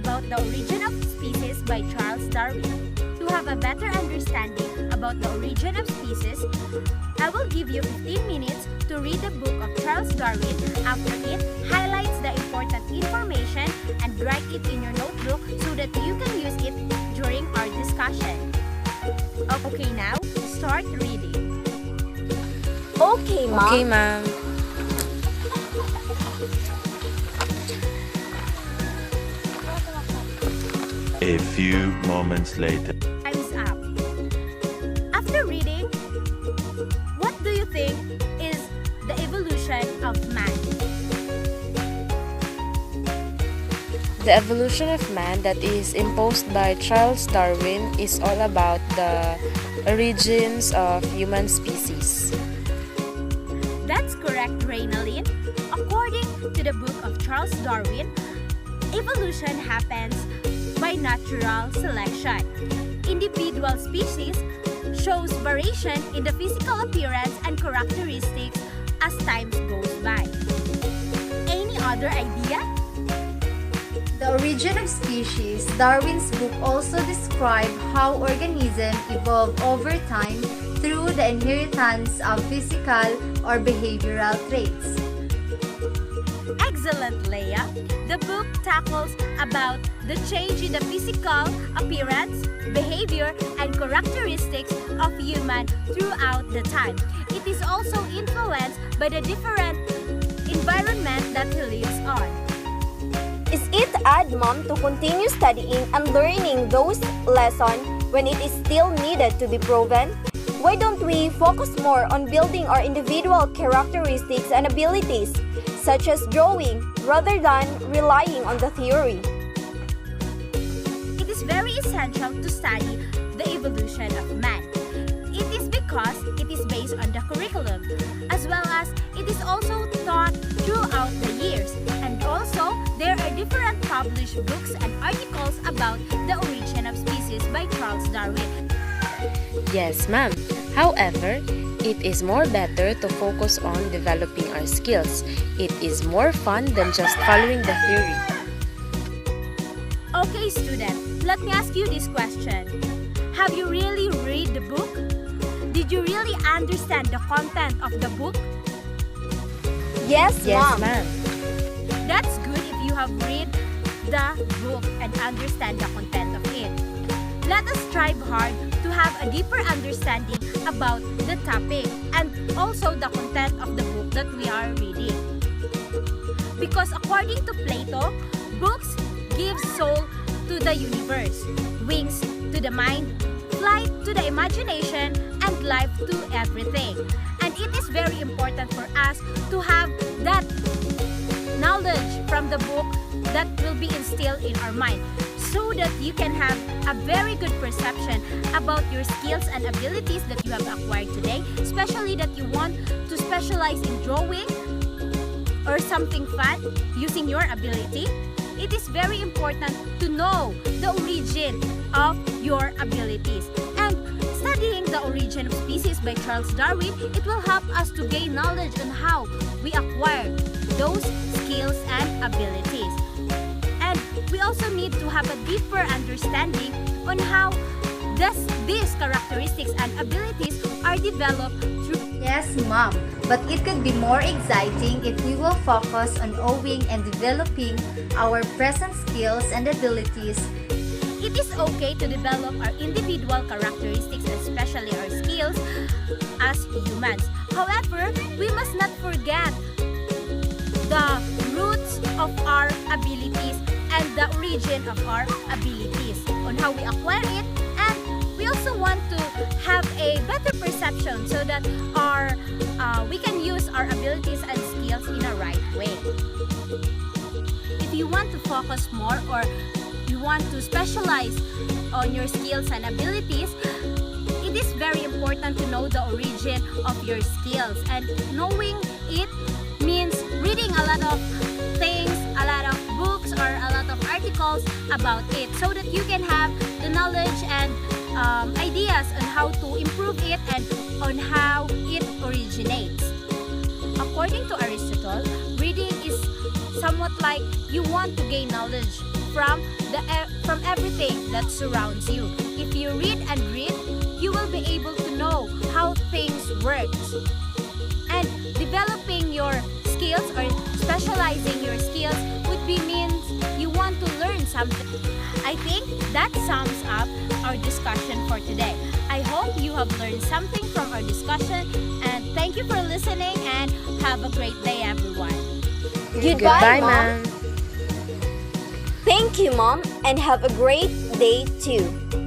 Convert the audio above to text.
about the origin of species by Charles Darwin. To have a better understanding about the origin of species, I will give you 15 minutes to read the book of Charles Darwin. After it, highlights the important information and write it in your notebook so that you can use it during our discussion. Okay, now, start reading. Okay, Mom. Okay, ma'am. A few moments later. Time's up. After reading, what do you think is the evolution of man? The evolution of man that is imposed by Charles Darwin is all about the origins of human species. That's correct, Reynalyn. According to the book of Charles Darwin, evolution happens by natural selection. Individual species shows variation in the physical appearance and characteristics as time goes by. Any other idea? The origin of species, Darwin's book also describes how organisms evolve over time through the inheritance of physical or behavioral traits. Excellent, Leia. The book tackles about the change in the physical appearance, behavior, and characteristics of human throughout the time. It is also influenced by the different environment that he lives on. Is it odd, Mom, to continue studying and learning those lessons when it is still needed to be proven? Why don't we focus more on building our individual characteristics and abilities, such as drawing, rather than relying on the theory? It is very essential to study the evolution of man. It is because it is based on the curriculum, as well as it is also taught throughout the years. And also, there are different published books and articles about the origin of species by Charles Darwin. Yes, ma'am. However, it is more better to focus on developing our skills. It is more fun than just following the theory. Okay, student, let me ask you this question. Have you really read the book? Did you really understand the content of the book? Yes, Yes, Mom. ma'am. That's good if you have read the book and understand the content of it. Let us strive hard to have a deeper understanding about the topic and also the content of the book that we are reading. Because according to Plato, books give soul to the universe, wings to the mind, flight to the imagination, and life to everything. And it is very important for us to have that knowledge from the book that will be instilled in our mind, so that you can have a very good perception about your skills and abilities that you have acquired today, especially that you want to specialize in drawing or something fun using your ability. It is very important to know the origin of your abilities. And studying the origin of species by Charles Darwin, it will help us to gain knowledge on how we acquire those skills and abilities. And we also need to have a deeper understanding on how these characteristics and abilities are developed through. Yes, Mom, but it could be more exciting if we will focus on owning and developing our present skills and abilities. It is okay to develop our individual characteristics, especially our skills as humans. However, we must not forget the roots of our abilities and the origin of our abilities on how we acquire it, and we also want to have a better perception so that we can use our abilities and skills in a right way. If you want to focus more or you want to specialize on your skills and abilities, it is very important to know the origin of your skills, and knowing it means reading a lot of things, a lot of books or a lot of articles about it, so that you can have the knowledge and ideas on how to improve it and on how it originates. According to Aristotle, reading is somewhat like you want to gain knowledge from from everything that surrounds you. If you read and read, you will be able to know how things work. And developing your skills or specializing your skills would be means you want to learn something. I think that sums up our discussion for today. I hope you have learned something from our discussion, and thank you for listening, and have a great day, everyone. Goodbye, Mom. Ma'am. Thank you, Mom, and have a great day too.